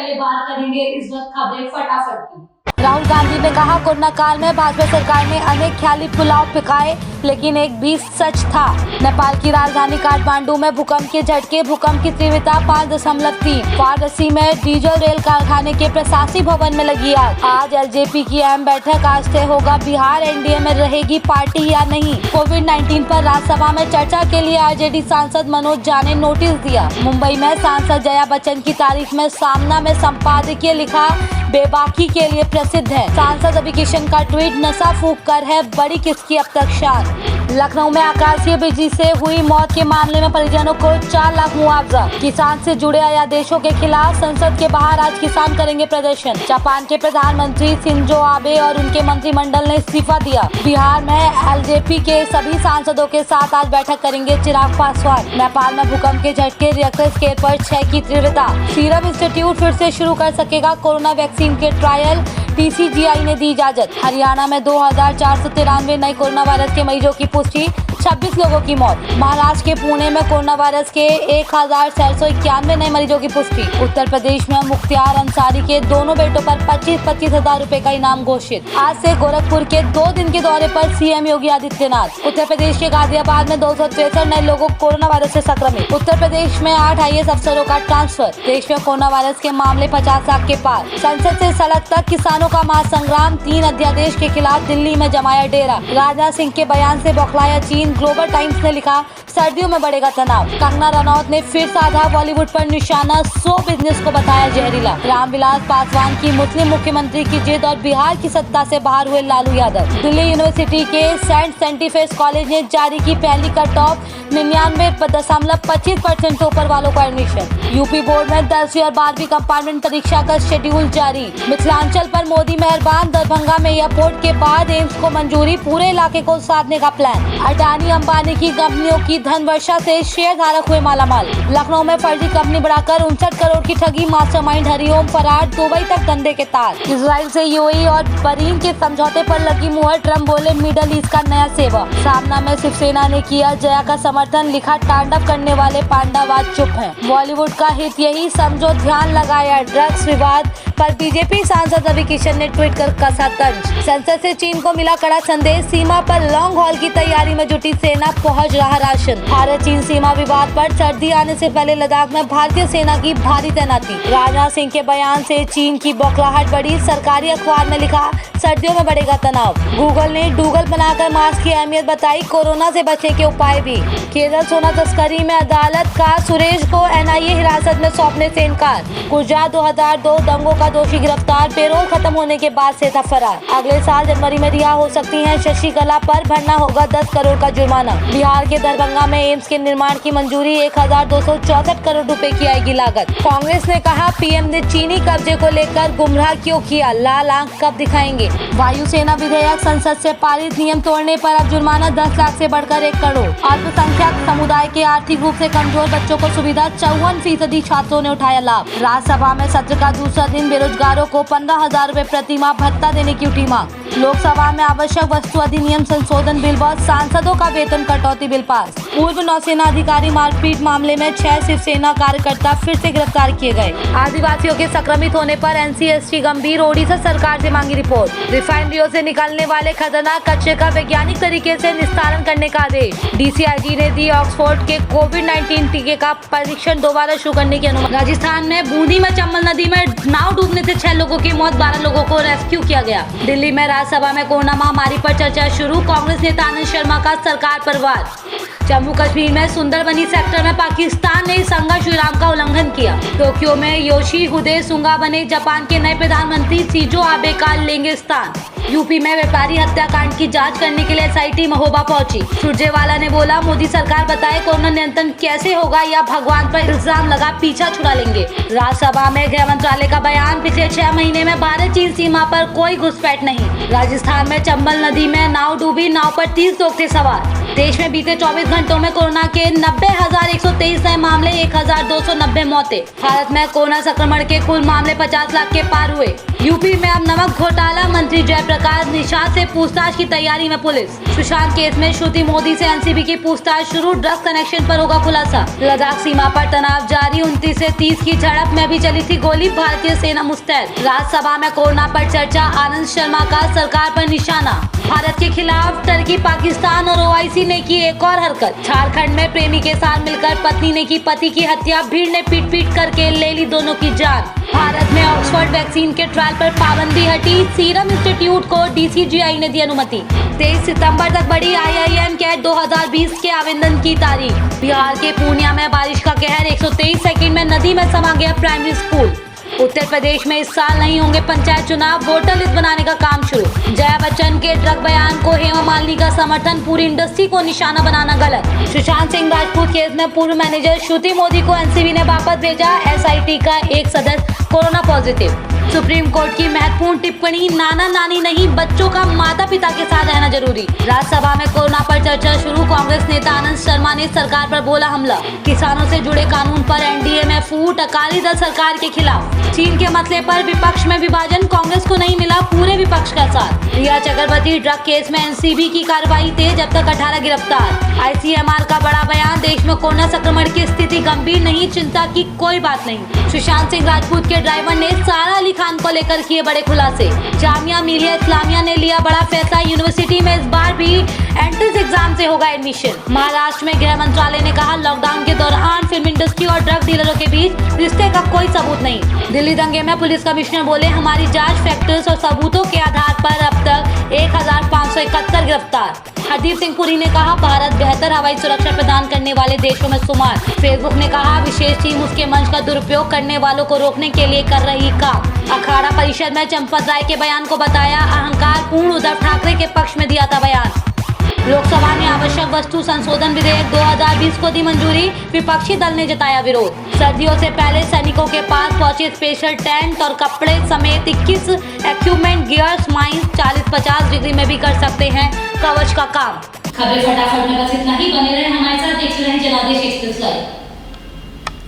पहले बात करेंगे इस वक्त खबरें फटाफट की। राहुल गांधी ने कहा, कोरोना काल में भाजपा सरकार ने अनेक ख्याली पुलाव पकाए, लेकिन एक भी सच था। नेपाल की राजधानी काठमांडू में भूकंप के झटके, भूकंप की तीव्रता 5.3। वाराणसी में डीजल रेल कारखाने के प्रशासनिक भवन में लगी आग। आज एलजेपी की अहम बैठक, आज तय होगा बिहार एनडीए में रहेगी पार्टी या नहीं। कोविड-19 पर राज्यसभा में चर्चा के लिए आरजेडी सांसद मनोज झा ने नोटिस दिया। मुंबई में सांसद जया बच्चन की तारीफ में सामना में संपादकीय लिखा, बेबाकी के लिए प्रसिद्ध है। सांसद रवि किशन का ट्वीट, नशा फूंक कर है बड़ी किसकी अब तक शान। लखनऊ में आकाशीय बिजली से हुई मौत के मामले में परिजनों को 4 लाख मुआवजा। किसान से जुड़े अध्यादेशों के खिलाफ संसद के बाहर आज किसान करेंगे प्रदर्शन। जापान के प्रधानमंत्री शिंजो आबे और उनके मंत्रिमंडल ने इस्तीफा दिया। बिहार में एलजेपी के सभी सांसदों के साथ आज बैठक करेंगे चिराग पासवान। नेपाल में भूकंप के झटके, रिएक्टर स्केल पर 6 की तीव्रता। सीरम इंस्टीट्यूट फिर से शुरू कर सकेगा कोरोना वैक्सीन के ट्रायल, डीसीजीआई ने दी इजाजत। हरियाणा में 2493 नए कोरोना वायरस के मरीजों की पुष्टि, 26 लोगों की मौत। महाराष्ट्र के पुणे में कोरोना वायरस के 1491 नए मरीजों की पुष्टि। उत्तर प्रदेश में मुख्तियार अंसारी के दोनों बेटों पर 25-25 हजार रुपए का इनाम घोषित। आज से गोरखपुर के 2 दिन के दौरे पर सीएम योगी आदित्यनाथ। उत्तर प्रदेश के गाजियाबाद में 263 नए लोगों कोरोना वायरस से संक्रमित। उत्तर प्रदेश में 8 IAS अफसरों का ट्रांसफर। देश में कोरोना वायरस के मामले 50 लाख के पार। संसद से सड़क तक किसानों का महासंग्राम, 3 अध्यादेश के खिलाफ दिल्ली में जमाया डेरा। राजनाथ सिंह के बयान से बौखलाया चीन। ग्लोबल टाइम्स ने लिखा, सर्दियों में बढ़ेगा तनाव। कंगना रनौत ने फिर साधा बॉलीवुड पर निशाना, शो बिजनेस को बताया जहरीला। रामविलास पासवान की मुस्लिम मुख्यमंत्री की जिद और बिहार की सत्ता से बाहर हुए लालू यादव। दिल्ली यूनिवर्सिटी के सेंट सेंटिफेस कॉलेज ने जारी की पहली कट ऑफ, 99.25% से ऊपर वालों को एडमिशन। यूपी बोर्ड में 10वीं और 12वीं कंपार्टमेंट परीक्षा का शेड्यूल जारी। मिथिलांचल पर मोदी मेहरबान, दरभंगा में एयरपोर्ट के बाद एम्स को मंजूरी, पूरे इलाके को साधने का प्लान। अडानी अंबानी की कंपनियों की धन वर्षा से शेयर धारक हुए मालामाल। लखनऊ में फर्जी कंपनी बढ़ाकर 59 करोड़ की ठगी, मास्टरमाइंड हरिओम फरार, दुबई तक धंधे के तार। इजराइल से यूएई और बहरीन के समझौते पर लगी मुहर, ट्रम्प बोले मिडल ईस्ट का नया सेवा। सामना में शिवसेना ने किया जया का समर्थन, लिखा तांडव करने वाले पांडावाद चुप हैं। बॉलीवुड का हित यही समझो, ध्यान लगाया ड्रग्स विवाद पर बीजेपी सांसद रवि किशन ने ट्वीट कर कसा तंज। संसद से चीन को मिला कड़ा संदेश, सीमा पर लॉन्ग हॉल की तैयारी में जुटी सेना, पहुंच रहा राशन। भारत चीन सीमा विवाद पर सर्दी आने से पहले लद्दाख में भारतीय सेना की भारी तैनाती। राजनाथ सिंह के बयान से चीन की बौखलाहट बढ़ी, सरकारी अखबार में लिखा, सर्दियों में बढ़ेगा तनाव। गूगल ने डूगल बनाकर मास्क की अहमियत बताई, कोरोना से बचने के उपाय भी। केरल सोना तस्करी में अदालत का सुरेश को एनआईए हिरासत में सौंपने से इनकार। गुजरात 2002 दंगों का दोषी गिरफ्तार, पेरोल खत्म होने के बाद से था फरार। अगले साल जनवरी में रिहा हो सकती हैं शशिकला, पर भरना होगा 10 करोड़ का जुर्माना। बिहार के दरभंगा में एम्स के निर्माण की मंजूरी, 1264 करोड़ रुपए की आएगी लागत। कांग्रेस ने कहा, पीएम ने चीनी कब्जे को लेकर गुमराह क्यों किया, लाल आंख कब दिखाएंगे। वायुसेना विधेयक संसद से पारित, नियम तोड़ने पर अब जुर्माना 10 लाख से बढ़कर 1 करोड़। अल्पसंख्यक समुदाय के आर्थिक रूप से कमजोर बच्चों को सुविधा, 54% छात्रों ने उठाया लाभ। राज्यसभा में सत्र का दूसरा दिन, बेरोजगारों को 15,000 रुपए प्रति माह भत्ता देने की उठी मांग। लोकसभा में आवश्यक वस्तु अधिनियम संशोधन बिल व सांसदों का वेतन कटौती बिल पास। पूर्व नौसेना अधिकारी मारपीट मामले में 6 शिवसेना कार्यकर्ता फिर से गिरफ्तार किए गए। आदिवासियों के संक्रमित होने पर NCST गंभीर, ओडिशा सरकार से मांगी रिपोर्ट। रिफाइनरियों से निकलने वाले खतरनाक कचरे का वैज्ञानिक तरीके से निस्तारण करने का आदेश। DCIG ने दी ऑक्सफोर्ड के कोविड-19 टीके का परीक्षण दोबारा शुरू करने की अनुमति। राजस्थान में बूंदी में चंबल नदी में नाव डूबने से 6 लोगों की मौत, 12 लोगों को रेस्क्यू किया गया। दिल्ली में राज्यसभा में कोरोना महामारी पर चर्चा शुरू, कांग्रेस नेता आनंद शर्मा का सरकार पर वार। जम्मू कश्मीर में सुंदरबनी सेक्टर में पाकिस्तान ने संघर्ष विराम का उल्लंघन किया। टोक्यो में योशिहिदे सुगा बने जापान के नए प्रधानमंत्री, शिंजो आबे का लेंगे स्थान। यूपी में व्यापारी हत्याकांड की जांच करने के लिए SIT महोबा पहुंची। सुरजेवाला ने बोला, मोदी सरकार बताए कोरोना नियंत्रण कैसे होगा या भगवान पर इल्जाम लगा पीछा छुड़ा लेंगे। राज्यसभा में गृह मंत्रालय का बयान, पिछले 6 महीने में भारत चीन सीमा पर कोई घुसपैठ नहीं। राजस्थान में चंबल नदी में नाव डूबी, नाव पर 30 लोग थे सवार। देश में बीते 24 घंटों में कोरोना के 90,123 नए मामले, 1,290 मौतें। भारत में कोरोना संक्रमण के कुल मामले 50 लाख के पार हुए। यूपी में अब नमक घोटाला, मंत्री जयप्रकाश प्रकाश निषाद से पूछताछ की तैयारी में पुलिस। सुशांत केस में श्रुति मोदी से एनसीबी की पूछताछ शुरू, ड्रग्स कनेक्शन पर होगा खुलासा। लद्दाख सीमा पर तनाव जारी, 29 से 30 की झड़प में भी चली थी गोली, भारतीय सेना मुस्तैद। राज्यसभा में कोरोना पर चर्चा, आनंद शर्मा का सरकार पर निशाना। भारत के खिलाफ टर्की, पाकिस्तान और ओआईसी ने की एक और हरकत। झारखंड में प्रेमी के साथ मिलकर पत्नी ने की पति की हत्या, भीड़ ने पीट करके ले ली दोनों की जान। भारत में ऑक्सफोर्ड वैक्सीन के ट्रायल पर पाबंदी हटी, सीरम इंस्टीट्यूट को डीसीजीआई ने दी अनुमति। 23 सितंबर तक बढ़ी IIM कैट 2020 के आवेदन की तारीख। बिहार के पूर्णिया में बारिश का कहर, 123 सेकंड में नदी में समा गया प्राइमरी स्कूल। उत्तर प्रदेश में इस साल नहीं होंगे पंचायत चुनाव, वोटर लिस्ट बनाने का काम शुरू। जया बच्चन के ड्रग बयान को हेमा मालिनी का समर्थन, पूरी इंडस्ट्री को निशाना बनाना गलत। सुशांत सिंह राजपूत केस में पूर्व मैनेजर श्रुति मोदी को एनसीबी ने वापस भेजा, SIT का एक सदस्य कोरोना पॉजिटिव। सुप्रीम कोर्ट की महत्वपूर्ण टिप्पणी, नाना नानी नहीं, बच्चों का माता पिता के साथ रहना जरूरी। राज्यसभा में कोरोना पर चर्चा शुरू, कांग्रेस नेता आनंद शर्मा ने सरकार पर बोला हमला। किसानों से जुड़े कानून पर एनडीए में फूट, अकाली दल सरकार के खिलाफ। चीन के मसले पर विपक्ष में विभाजन, कांग्रेस को नहीं मिला पूरे विपक्ष का साथ। रिया चक्रवर्ती ड्रग केस में एनसीबी की कार्रवाई तेज, अब तक 18 गिरफ्तार। ICMR का बड़ा बयान, देश में कोरोना संक्रमण की स्थिति गंभीर नहीं, चिंता की कोई बात नहीं। सुशांत सिंह राजपूत के ड्राइवर ने सारा अली खान को लेकर किए बड़े खुलासे। जामिया मिलिया इस्लामिया ने लिया बड़ा फैसला, यूनिवर्सिटी में इस बार भी एंट्रेंस एग्जाम से होगा एडमिशन। महाराष्ट्र में गृह मंत्रालय ने कहा, लॉकडाउन के दौरान फिल्म इंडस्ट्री और ड्रग डीलरों के बीच रिश्ते का कोई सबूत नहीं। दिल्ली दंगे में पुलिस कमिश्नर बोले, हमारी जांच फैक्टर्स और सबूतों के आधार पर अब तक 1571 गिरफ्तार। हरदीप सिंह पुरी ने कहा, भारत बेहतर हवाई सुरक्षा प्रदान करने वाले देशों में शुमार। फेसबुक ने कहा, विशेष टीम उसके मंच का दुरुपयोग करने वालों को रोकने के लिए कर रही काम। अखाड़ा परिषद में चंपत राय के बयान को बताया अहंकार पूर्ण, उद्धव ठाकरे के पक्ष में दिया था बयान। लोकसभा ने आवश्यक वस्तु संशोधन विधेयक 2020 को दी मंजूरी, विपक्षी दल ने जताया विरोध। सर्दियों से पहले सैनिकों के पास पहुंचे स्पेशल टेंट और कपड़े समेत 21 इक्विपमेंट, गियर्स, माइंस 40-50 डिग्री में भी कर सकते हैं कवच का काम। खबरें फटाफट में बस इतना ही, बने रहे हमारे साथ, देखते रहें जनादेश एक्सप्रेस लाइव।